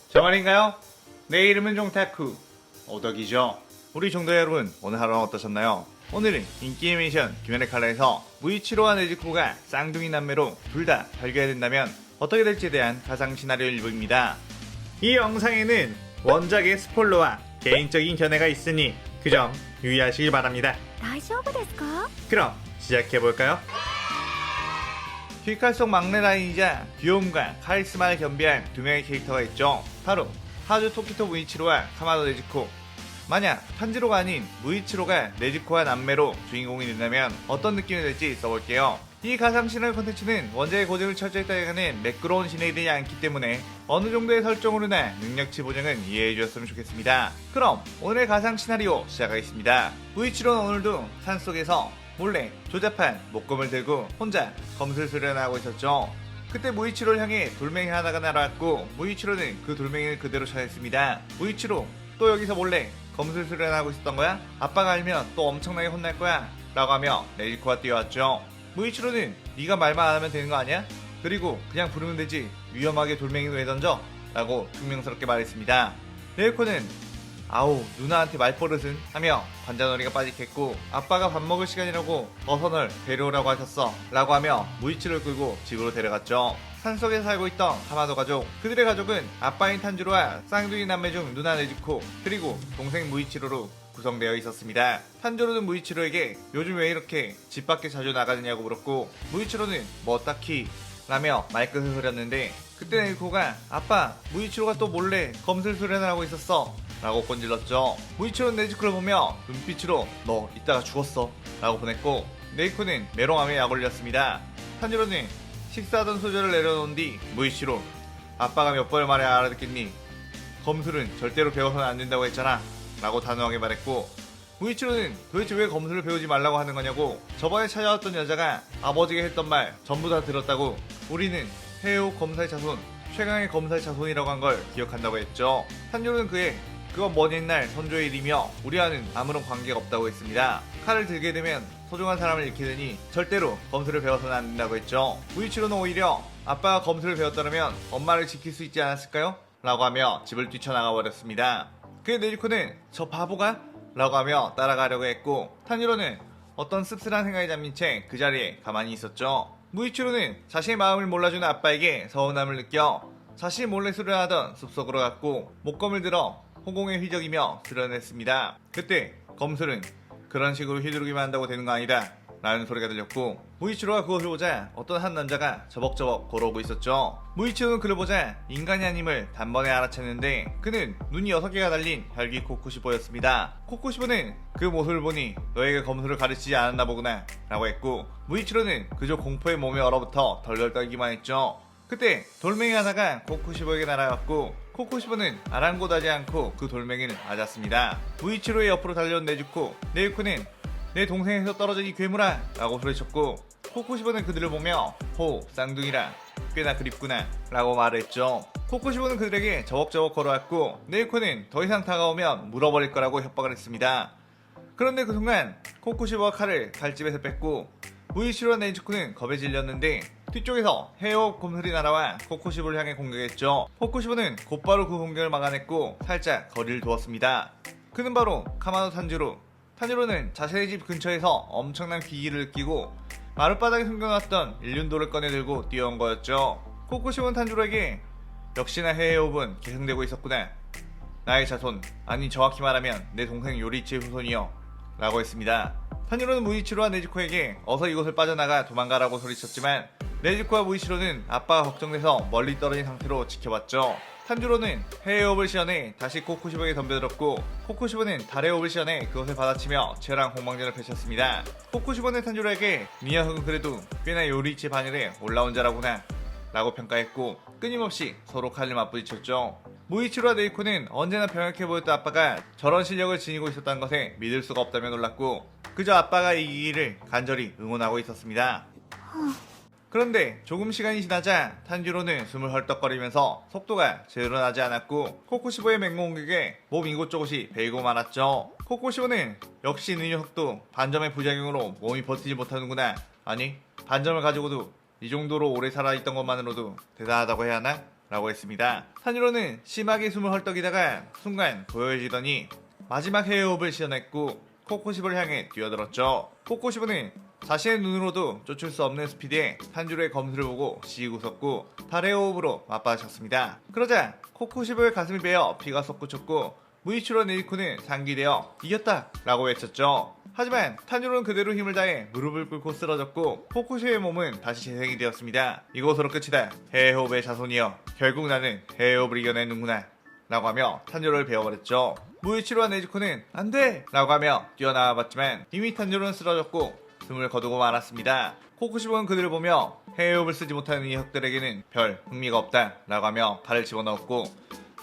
저 말인가요? 내 이름은 종타쿠 오덕이죠. 우리 종도 여러분, 오늘 하루는 어떠셨나요? 오늘은 인기 애니메이션 귀멸의 칼라에서 무이치로와 네즈코가 쌍둥이 남매로 둘 다 발견된다면 어떻게 될지에 대한 가상 시나리오 일부입니다. 이 영상에는 원작의 스포일러와 개인적인 견해가 있으니 그 점 유의하시길 바랍니다. 大丈夫ですか? 그럼 시작해볼까요? 휘칼 속 막내 라인이자 귀여움과 카리스마를 겸비한 두 명의 캐릭터가 있죠. 바로 하주 토키토 무이치로와 카마도 네즈코. 만약 탄지로가 아닌 무이치로가 네즈코와 남매로 주인공이 된다면 어떤 느낌이 될지 써볼게요. 이 가상 시나리오 콘텐츠는 원작의 고증을 철저히 따라가는 매끄러운 진행이 않기 때문에 어느 정도의 설정으로나 능력치 보장은 이해해 주셨으면 좋겠습니다. 그럼 오늘의 가상 시나리오 시작하겠습니다. 무이치로는 오늘도 산속에서 몰래 조잡한 목검을 들고 혼자 검술 수련하고 있었죠. 그때 무이치로를 향해 돌멩이 하나가 날아왔고 무이치로는 그 돌멩이를 그대로 찾았습니다. 무이치로, 또 여기서 몰래 검술 수련하고 있었던 거야? 아빠가 알면 또 엄청나게 혼날 거야 라고 하며 네즈코가 뛰어왔죠. 무이치로는 네가 말만 안 하면 되는 거 아니야? 그리고 그냥 부르면 되지 위험하게 돌멩이도 왜 던져? 라고 퉁명스럽게 말했습니다. 네즈코는 아우 누나한테 말버릇은 하며 관자놀이가 빠지겠고 아빠가 밥 먹을 시간이라고 어서 널 데려오라고 하셨어 라고 하며 무이치를 끌고 집으로 데려갔죠. 산속에 살고 있던 하마도 가족, 그들의 가족은 아빠인 탄지로와 쌍둥이 남매 중 누나 네즈코 그리고 동생 무이치로로 구성되어 있었습니다. 탄지로는 무이치로에게 요즘 왜 이렇게 집 밖에 자주 나가느냐고 물었고 무이치로는 뭐 딱히 라며 말끝을 흐렸는데 그때 네즈코가 아빠 무이치로가 또 몰래 검술 수련을 하고 있었어 라고 꼰질렀죠. 무이치로는 네즈코를 보며 눈빛으로 너 이따가 죽었어 라고 보냈고 네즈코는 메롱함에 약 올렸습니다. 탄지로는 식사하던 소주를 내려놓은 뒤 무이치로 아빠가 몇 번을 말해 알아듣겠니? 검술은 절대로 배워서는 안 된다고 했잖아 라고 단호하게 말했고 무이치로는 도대체 왜 검술을 배우지 말라고 하는 거냐고 저번에 찾아왔던 여자가 아버지가 했던 말 전부 다 들었다고 우리는 해오 검사의 자손 최강의 검사의 자손이라고 한 걸 기억한다고 했죠. 탄지로는 그건 먼 옛날 선조의 일이며 우리와는 아무런 관계가 없다고 했습니다. 칼을 들게 되면 소중한 사람을 잃게 되니 절대로 검술을 배워서는 안 된다고 했죠. 무이치로는 오히려 아빠가 검술을 배웠더라면 엄마를 지킬 수 있지 않았을까요? 라고 하며 집을 뛰쳐나가 버렸습니다. 그의 네즈코는 저 바보가? 라고 하며 따라가려고 했고 탄지로는 어떤 씁쓸한 생각에 잠긴 채 그 자리에 가만히 있었죠. 무이치로는 자신의 마음을 몰라주는 아빠에게 서운함을 느껴 자신이 몰래 수련하던 숲속으로 갔고 목검을 들어 호공에 휘저기며 수련했습니다. 그때 검술은 그런 식으로 휘두르기만 한다고 되는 거 아니다 라는 소리가 들렸고 무이치로가 그것을 보자 어떤 한 남자가 저벅저벅 걸어오고 있었죠. 무이치로는 그를 보자 인간이 아님을 단번에 알아챘는데 그는 눈이 6개가 달린 혈기 코쿠시보였습니다. 코쿠시보는 그 모습을 보니 너에게 검술을 가르치지 않았나 보구나 라고 했고 무이치로는 그저 공포에 몸이 얼어붙어 덜덜 떨기만 했죠. 그때 돌멩이 하나가 코쿠시보에게 날아왔고 코쿠시보는 아랑곳하지 않고 그 돌멩이를 맞았습니다. 무이치로의 옆으로 달려온 네즈코는 내 동생에서 떨어진 이 괴물아 라고 소리쳤고 코쿠시보는 그들을 보며 호 쌍둥이라 꽤나 그립구나 라고 말했죠. 코쿠시보는 그들에게 저벅저벅 걸어왔고 네즈코는 더 이상 다가오면 물어버릴 거라고 협박을 했습니다. 그런데 그 순간 코쿠시보가 칼을 칼집에서 뺐고 무이치로와 네즈코는 겁에 질렸는데 뒤쪽에서 헤어 곰돌이 날아와 코쿠시보를 향해 공격했죠. 코쿠시보는 곧바로 그 공격을 막아냈고 살짝 거리를 두었습니다. 그는 바로 카마도 탄지로는 자신의 집 근처에서 엄청난 기기를 느끼고 마룻바닥에 숨겨놨던 일륜도를 꺼내들고 뛰어온 거였죠. 코쿠시보는 탄지로에게 역시나 해외호흡은 계승되고 있었구나. 나의 자손, 아니 정확히 말하면 내 동생 요리치의 후손이여 라고 했습니다. 탄지로는 무이치로와 네즈코에게 어서 이곳을 빠져나가 도망가라고 소리쳤지만 네즈코와 무이치로는 아빠가 걱정돼서 멀리 떨어진 상태로 지켜봤죠. 탄지로는 해의 호흡을 시연해 다시 코쿠시보에게 덤벼들었고 코쿠시보는 달의 호흡을 시연해 그것을 받아치며 치열한 공방전을 펼쳤습니다. 코쿠시보는 탄지로에게 네 녀석은 그래도 꽤나 요리치 반열에 올라온 자라구나 라고 평가했고 끊임없이 서로 칼을 맞부딪혔죠. 무이치로와 네이코는 언제나 병약해 보였던 아빠가 저런 실력을 지니고 있었다는 것에 믿을 수가 없다며 놀랐고 그저 아빠가 이기기를 간절히 응원하고 있었습니다. 그런데 조금 시간이 지나자 탄지로는 숨을 헐떡거리면서 속도가 제대로 나지 않았고 코쿠시보의 맹공 공격에 몸 이곳저곳이 베이고 말았죠. 코쿠시보는 역시 이 녀석도 반점의 부작용으로 몸이 버티지 못하는구나. 아니 반점을 가지고도 이 정도로 오래 살아있던 것만으로도 대단하다고 해야 하나? 라고 했습니다. 탄주로는 심하게 숨을 헐떡이다가 순간 고요해지더니 마지막 해외호흡을 시전했고 코코시보를 향해 뛰어들었죠. 코코시보는 자신의 눈으로도 쫓을 수 없는 스피드에 탄주로의 검수를 보고 씩 웃었고 달의 호흡으로 맞받아쳤습니다. 그러자 코코시보의 가슴이 베어 피가 솟구쳤고 무이치로 네지코는 상기되어 이겼다 라고 외쳤죠. 하지만 탄주로는 그대로 힘을 다해 무릎을 꿇고 쓰러졌고 코코시보의 몸은 다시 재생이 되었습니다. 이것으로 끝이다. 해외호흡의 자손이여, 결국 나는 해외호흡을 이겨내는구나 라고 하며 탄주로를 베어버렸죠. 무이치로와 네지코는 안돼! 라고 하며 뛰어나와봤지만 이미 탄주로는 쓰러졌고 숨을 거두고 말았습니다. 코코시보는 그들을 보며 해외호흡을 쓰지 못하는 이 혁들에게는 별 흥미가 없다 라고 하며 발을 집어넣었고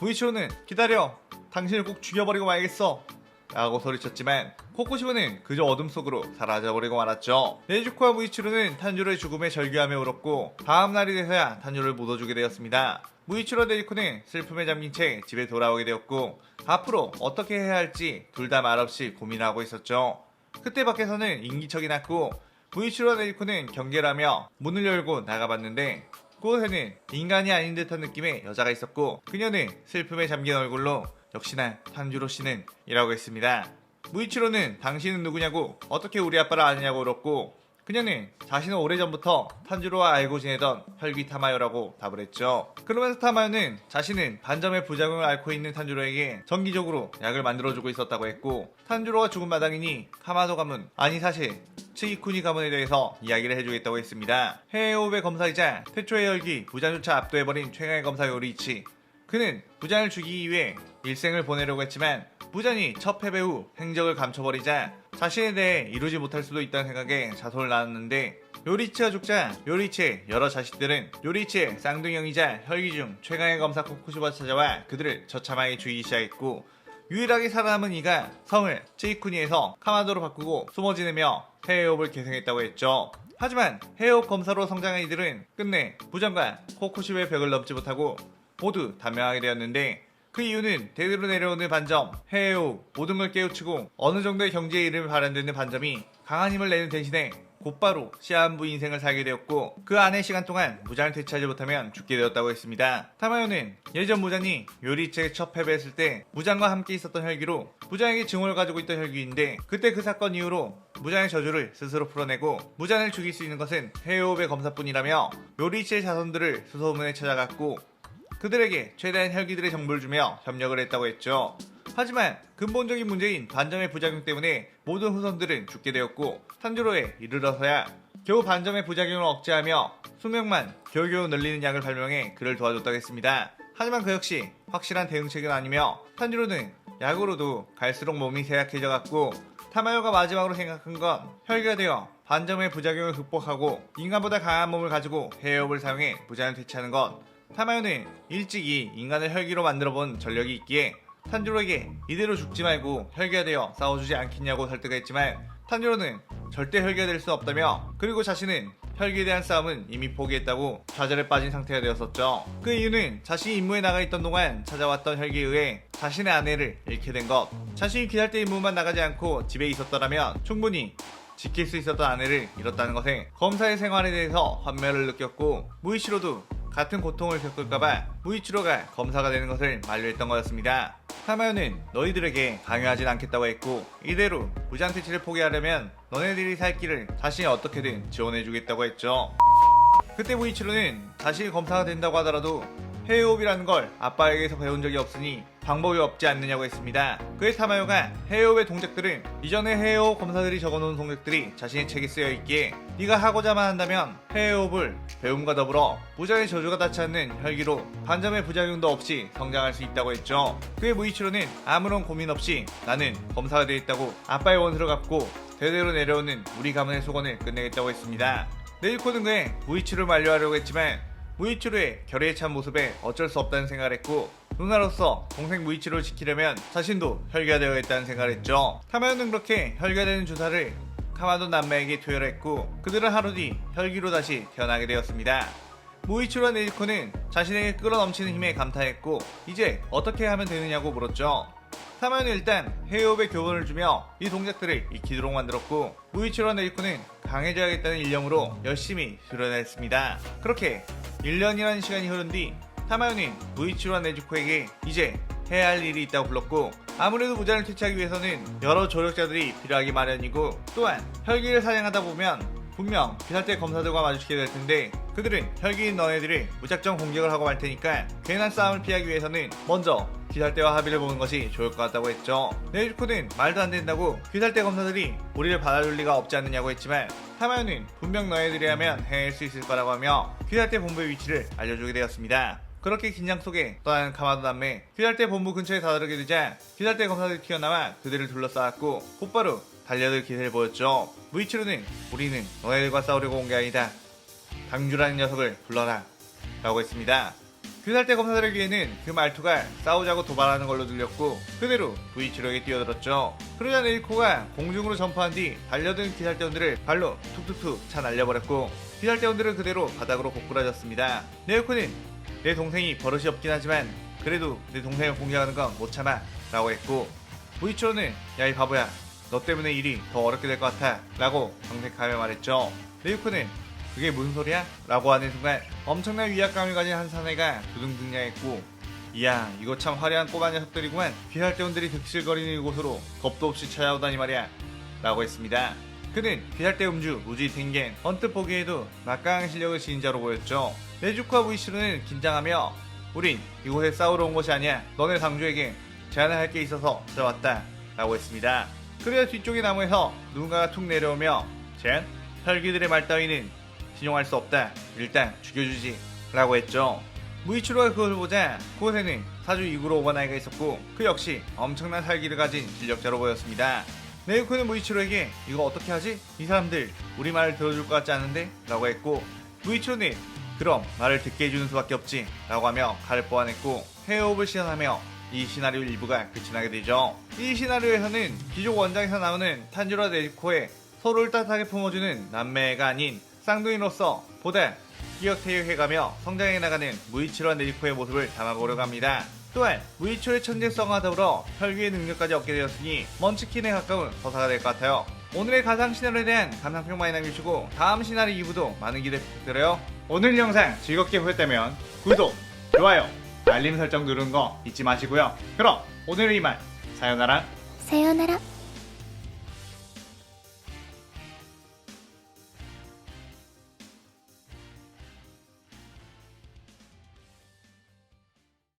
무이치로는 기다려! 당신을 꼭 죽여버리고 말겠어! 라고 소리쳤지만 코코시보는 그저 어둠 속으로 사라져버리고 말았죠. 네즈코와 무이치로는 탄주로의 죽음에 절규하며 울었고 다음날이 돼서야 탄주로를 묻어주게 되었습니다. 무이치로 네즈코는 슬픔에 잠긴 채 집에 돌아오게 되었고 앞으로 어떻게 해야 할지 둘 다 말없이 고민하고 있었죠. 그때 밖에서는 인기척이 났고 무이치로 네즈코는 경계를 하며 문을 열고 나가봤는데 그곳에는 인간이 아닌 듯한 느낌의 여자가 있었고 그녀는 슬픔에 잠긴 얼굴로 역시나 탄주로 씨는 이라고 했습니다. 무이치로는 당신은 누구냐고 어떻게 우리 아빠를 아느냐고 물었고 그녀는 자신은 오래전부터 탄주로와 알고 지내던 혈귀 타마요라고 답을 했죠. 그러면서 타마요는 자신은 반점의 부작용을 앓고 있는 탄주로에게 정기적으로 약을 만들어주고 있었다고 했고 탄주로가 죽은 마당이니 카마도 가문, 아니 사실 츠이쿠니 가문에 대해서 이야기를 해주겠다고 했습니다. 해외호흡의 검사이자 태초의 혈기 부장조차 압도해버린 최강의 검사 요리이치, 그는 부장을 죽이기 위해 일생을 보내려고 했지만 부장이 첫 패배 후 행적을 감춰버리자 자신에 대해 이루지 못할 수도 있다는 생각에 자손을 낳았는데 요리치가 죽자 요리치의 여러 자식들은 요리치의 쌍둥이형이자 혈기 중 최강의 검사 코코시보가 찾아와 그들을 처참하게 죽이기 시작했고 유일하게 살아남은 이가 성을 츠이쿠니에서 카마도로 바꾸고 숨어 지내며 해외호흡을 계승했다고 했죠. 하지만 해외호흡 검사로 성장한 이들은 끝내 부장과 코코시보의 벽을 넘지 못하고 모두 단명하게 되었는데 그 이유는 대대로 내려오는 반점, 해외호흡, 모든 걸 깨우치고 어느 정도의 경지에 이름을 발현되는 반점이 강한 힘을 내는 대신에 곧바로 시한부 인생을 살게 되었고 그 안의 시간 동안 무장을 퇴치하지 못하면 죽게 되었다고 했습니다. 타마요는 예전 무장이 요리치에 첫 패배했을 때 무장과 함께 있었던 혈기로 무장에게 증오를 가지고 있던 혈기인데 그때 그 사건 이후로 무장의 저주를 스스로 풀어내고 무장을 죽일 수 있는 것은 해외호흡의 검사뿐이라며 요리치의 자손들을 수소문에 찾아갔고 그들에게 최대한 혈기들의 정보를 주며 협력을 했다고 했죠. 하지만 근본적인 문제인 반점의 부작용 때문에 모든 후손들은 죽게 되었고 탄주로에 이르러서야 겨우 반점의 부작용을 억제하며 수명만 겨우겨우 늘리는 약을 발명해 그를 도와줬다고 했습니다. 하지만 그 역시 확실한 대응책은 아니며 탄주로는 약으로도 갈수록 몸이 쇠약해져 갔고 타마요가 마지막으로 생각한 건 혈기가 되어 반점의 부작용을 극복하고 인간보다 강한 몸을 가지고 해외호흡을 사용해 무장을 퇴치하는 것. 타마요는 일찍이 인간을 혈기로 만들어본 전력이 있기에 탄주로에게 이대로 죽지 말고 혈기가 되어 싸워주지 않겠냐고 설득했지만 탄주로는 절대 혈기가 될 수 없다며 그리고 자신은 혈기에 대한 싸움은 이미 포기했다고 좌절에 빠진 상태가 되었었죠. 그 이유는 자신이 임무에 나가 있던 동안 찾아왔던 혈기에 의해 자신의 아내를 잃게 된 것. 자신이 기다릴 때 임무만 나가지 않고 집에 있었더라면 충분히 지킬 수 있었던 아내를 잃었다는 것에 검사의 생활에 대해서 환멸을 느꼈고 무이치로도 같은 고통을 겪을까봐 무이치로가 검사가 되는 것을 만류했던 거였습니다. 타마요는 너희들에게 강요하진 않겠다고 했고 이대로 무장 퇴치를 포기하려면 너네들이 살 길을 자신이 어떻게든 지원해주겠다고 했죠. 그때 무이치로는 자신이 검사가 된다고 하더라도 해외호흡이라는 걸 아빠에게서 배운 적이 없으니 방법이 없지 않느냐고 했습니다. 그의 타마요가 해외호흡의 동작들은 이전에 해외호흡 검사들이 적어놓은 동작들이 자신의 책에 쓰여있기에 네가 하고자만 한다면 해외호흡을 배움과 더불어 무장의 저주가 닿지 않는 혈기로 반점의 부작용도 없이 성장할 수 있다고 했죠. 그의 무이치로는 아무런 고민 없이 나는 검사가 되겠다고 아빠의 원수를 갚고 대대로 내려오는 우리 가문의 소원을 끝내겠다고 했습니다. 네즈코는 그의 무이치로를 만류하려고 했지만 무이치로의 결의에 찬 모습에 어쩔 수 없다는 생각을 했고 누나로서 동생 무이치로를 지키려면 자신도 혈기가 되어야겠다는 생각을 했죠. 타마요는 그렇게 혈기가 되는 주사를 카마도 남매에게 투여했고 그들은 하루 뒤 혈기로 다시 태어나게 되었습니다. 무이치로와 네즈코는 자신에게 끌어넘치는 힘에 감탄했고 이제 어떻게 하면 되느냐고 물었죠. 타마요는 일단 해외호흡에 교훈을 주며 이 동작들을 익히도록 만들었고 무이치로와 네즈코는 강해져야겠다는 일념으로 열심히 수련했습니다. 그렇게 1년이라는 시간이 흐른 뒤 타마요는 무이치로와 네즈코에게 이제 해야 할 일이 있다고 불렀고, 아무래도 무장을 퇴치하기 위해서는 여러 조력자들이 필요하기 마련이고, 또한 혈기를 사냥하다 보면 분명 귀살대 검사들과 마주치게 될 텐데, 그들은 혈기인 너네들을 무작정 공격을 하고 말 테니까 괜한 싸움을 피하기 위해서는 먼저 귀살대와 합의를 보는 것이 좋을 것 같다고 했죠. 네즈코는 말도 안 된다고 귀살대 검사들이 우리를 받아줄 리가 없지 않느냐고 했지만, 타마요는 분명 너희들이라면 해낼 수 있을 거라고 하며 귀살대 본부의 위치를 알려주게 되었습니다. 그렇게 긴장 속에 떠나는 카마도 남매, 귀살대 본부 근처에 다다르게 되자 귀살대 검사들이 튀어나와 그들을 둘러싸았고 곧바로 달려들 기세를 보였죠. 무이치로는 우리는 너네들과 싸우려고 온 게 아니다. 당주라는 녀석을 불러라 라고 했습니다. 귀살대 검사들에게는 그 말투가 싸우자고 도발하는 걸로 들렸고 그대로 무이치로에게 뛰어들었죠. 그러자 네이코가 공중으로 점프한 뒤 달려든 귀살대원들을 발로 툭툭툭 차 날려버렸고 귀살대원들은 그대로 바닥으로 고꾸라졌습니다. 네이코는 내 동생이 버릇이 없긴 하지만 그래도 내 동생을 공격하는 건 못 참아 라고 했고, 무이치로는 야 이 바보야, 너 때문에 일이 더 어렵게 될 것 같아 라고 정색하며 말했죠. 네이코는 그게 무슨 소리야? 라고 하는 순간 엄청난 위압감을 가진 한 사내가 두둥 등장했고, 이야 이거 참 화려한 꼬마 녀석들이구만. 귀살대원들이 득실거리는 이곳으로 겁도 없이 찾아오다니 말이야 라고 했습니다. 그는 귀살대 음주 무지 탱겐, 언뜻 보기에도 막강한 실력을 지닌 자로 보였죠. 네즈코와 무이치로는 긴장하며 우린 이곳에 싸우러 온 것이 아니야. 너네 상주에게 제안을 할 게 있어서 찾아왔다 라고 했습니다. 그러자 뒤쪽의 나무에서 누군가가 툭 내려오며 제안? 혈기들의 말 따위는 신용할 수 없다. 일단 죽여주지 라고 했죠. 무이치로가 그것을 보자 그곳에는 사주 이구로 오바나이가 있었고 그 역시 엄청난 살기를 가진 실력자로 보였습니다. 네이코는 무이치로에게 이거 어떻게 하지? 이 사람들 우리 말을 들어줄 것 같지 않은데? 라고 했고, 무이치로는 그럼 말을 듣게 해주는 수밖에 없지 라고 하며 칼을 뽑아냈고 헤어업을 시전하며 이 시나리오 일부가 끝이 나게 되죠. 이 시나리오에서는 기존 원작에서 나오는 탄지로와 네즈코의 서로를 따뜻하게 품어주는 남매가 아닌 쌍둥이로서 보다 기억태역해가며 성장해 나가는 무이치로와 네즈코의 모습을 담아보려고 합니다. 또한 무이치로의 천재성과 더불어 혈기의 능력까지 얻게 되었으니 먼치킨에 가까운 서사가 될 것 같아요. 오늘의 가상 시나리오에 대한 감상평 많이 남겨주시고 다음 시나리오 2부도 많은 기대 부탁드려요. 오늘 영상 즐겁게 보셨다면 구독, 좋아요, 알림 설정 누르는 거 잊지 마시고요. 그럼 오늘은 이만 사요나라.さようなら。